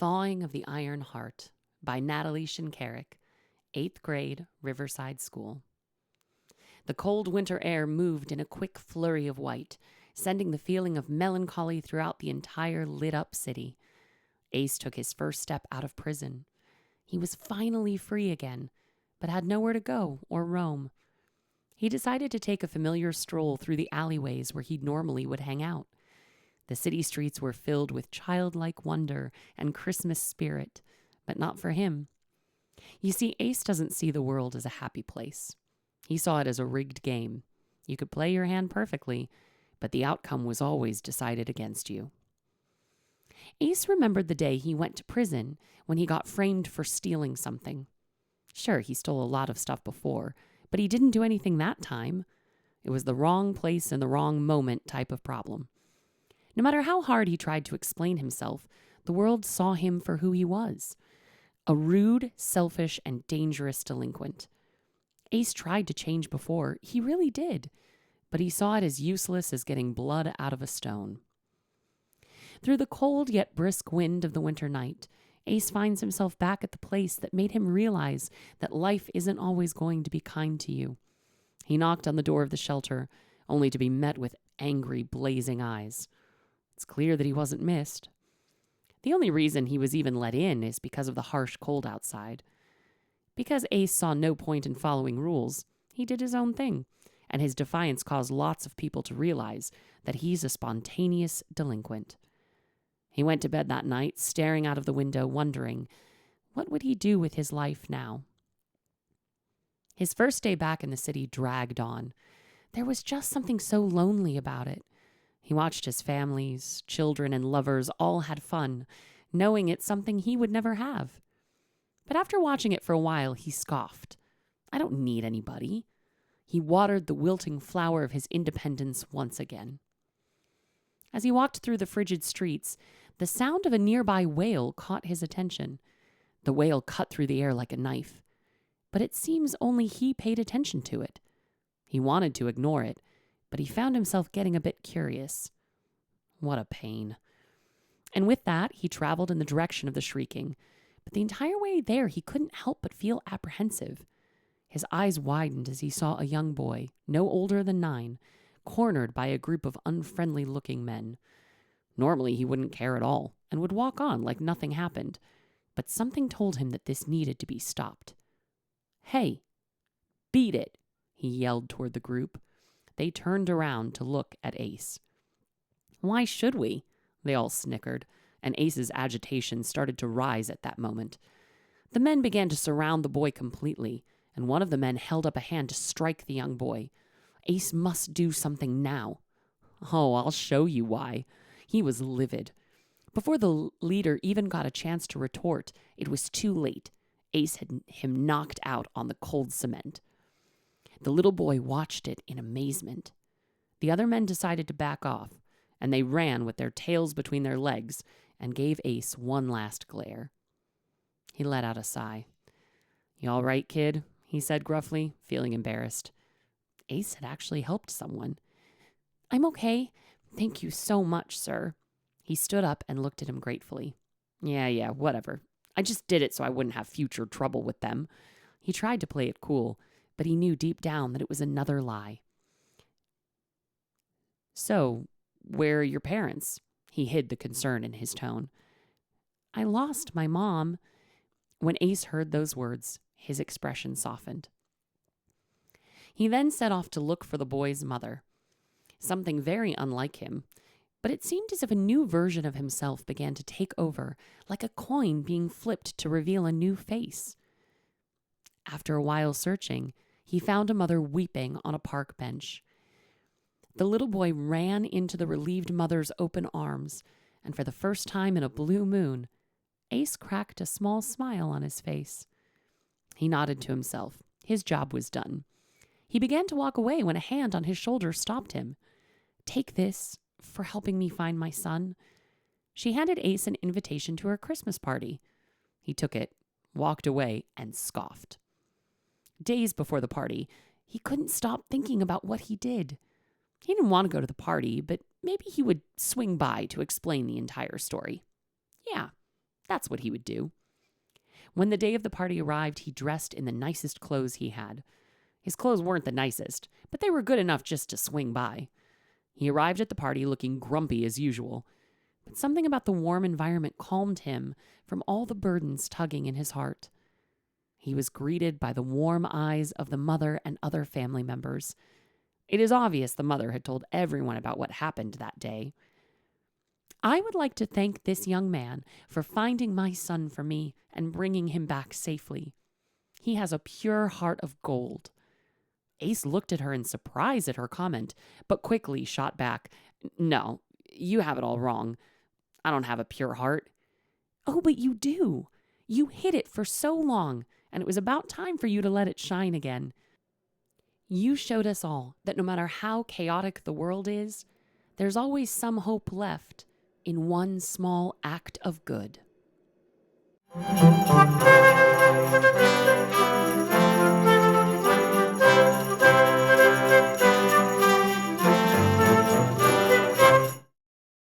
Thawing of the Iron Heart by Natalie Shienkaruk, 8th grade, Riverside School. The cold winter air moved in a quick flurry of white, sending the feeling of melancholy throughout the entire lit-up city. Ace took his first step out of prison. He was finally free again, but had nowhere to go or roam. He decided to take a familiar stroll through the alleyways where he normally would hang out. The city streets were filled with childlike wonder and Christmas spirit, but not for him. You see, Ace doesn't see the world as a happy place. He saw it as a rigged game. You could play your hand perfectly, but the outcome was always decided against you. Ace remembered the day he went to prison when he got framed for stealing something. Sure, he stole a lot of stuff before, but he didn't do anything that time. It was the wrong place and the wrong moment type of problem. No matter how hard he tried to explain himself, the world saw him for who he was. A rude, selfish, and dangerous delinquent. Ace tried to change before, he really did, but he saw it as useless as getting blood out of a stone. Through the cold yet brisk wind of the winter night, Ace finds himself back at the place that made him realize that life isn't always going to be kind to you. He knocked on the door of the shelter, only to be met with angry, blazing eyes. It's clear that he wasn't missed. The only reason he was even let in is because of the harsh cold outside. Because Ace saw no point in following rules, he did his own thing, and his defiance caused lots of people to realize that he's a spontaneous delinquent. He went to bed that night, staring out of the window, wondering, what would he do with his life now? His first day back in the city dragged on. There was just something so lonely about it. He watched his families, children, and lovers all had fun, knowing it's something he would never have. But after watching it for a while, he scoffed. I don't need anybody. He watered the wilting flower of his independence once again. As he walked through the frigid streets, the sound of a nearby wail caught his attention. The wail cut through the air like a knife. But it seems only he paid attention to it. He wanted to ignore it, but he found himself getting a bit curious. What a pain. And with that, he traveled in the direction of the shrieking. But the entire way there, he couldn't help but feel apprehensive. His eyes widened as he saw a young boy, no older than 9, cornered by a group of unfriendly-looking men. Normally, he wouldn't care at all and would walk on like nothing happened. But something told him that this needed to be stopped. Hey, beat it, he yelled toward the group. They turned around to look at Ace. Why should we? They all snickered, and Ace's agitation started to rise at that moment. The men began to surround the boy completely, and one of the men held up a hand to strike the young boy. Ace must do something now. Oh, I'll show you why. He was livid. Before the leader even got a chance to retort, it was too late. Ace had him knocked out on the cold cement. The little boy watched it in amazement. The other men decided to back off, and they ran with their tails between their legs and gave Ace one last glare. He let out a sigh. You all right, kid? He said gruffly, feeling embarrassed. Ace had actually helped someone. I'm okay. Thank you so much, sir. He stood up and looked at him gratefully. Yeah, whatever. I just did it so I wouldn't have future trouble with them. He tried to play it cool, but he knew deep down that it was another lie. So, where are your parents? He hid the concern in his tone. I lost my mom. When Ace heard those words, his expression softened. He then set off to look for the boy's mother. Something very unlike him, but it seemed as if a new version of himself began to take over, like a coin being flipped to reveal a new face. After a while searching, he found a mother weeping on a park bench. The little boy ran into the relieved mother's open arms, and for the first time in a blue moon, Ace cracked a small smile on his face. He nodded to himself. His job was done. He began to walk away when a hand on his shoulder stopped him. Take this for helping me find my son. She handed Ace an invitation to her Christmas party. He took it, walked away, and scoffed. Days before the party, he couldn't stop thinking about what he did. He didn't want to go to the party, but maybe he would swing by to explain the entire story. Yeah, That's what he would do. When the day of the party arrived, he dressed in the nicest clothes he had. His clothes weren't the nicest, but they were good enough just to swing by. He arrived at the party looking grumpy as usual, but something about the warm environment calmed him from all the burdens tugging in his heart. He was greeted by the warm eyes of the mother and other family members. It is obvious the mother had told everyone about what happened that day. I would like to thank this young man for finding my son for me and bringing him back safely. He has a pure heart of gold. Ace looked at her in surprise at her comment, but quickly shot back. No, you have it all wrong. I don't have a pure heart. Oh, but you do. You hid it for so long, and it was about time for you to let it shine again. You showed us all that no matter how chaotic the world is, there's always some hope left in one small act of good.